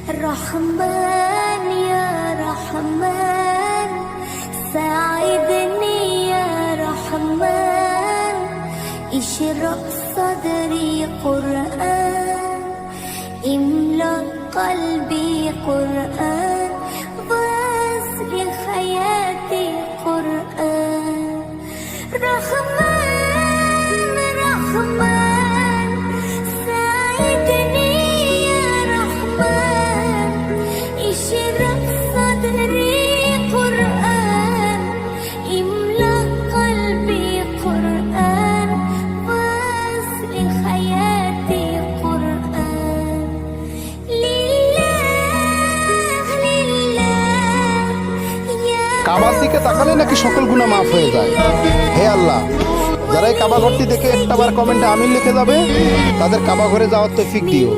رحمن يا رحمن ساعدني يا رحمن اشرح صدري قرآن املأ قلبي قرآن واسر حياتي قرآن رحمن رحمن ساعدني يا رحمن اشرح صدري قرآن املأ قلبي قرآن واسر حياتي قرآن لله لله يا কাবার দিকে তাকালে নাকি সকল গুনাহ মাফ হয়ে যায়। হে আল্লাহ, যারা এই কাবা ঘরটি দেখে একটাবার কমেন্টে আমিন লিখে যাবে তাদের কাবা ঘরে যাওয়ার তৌফিক দিও।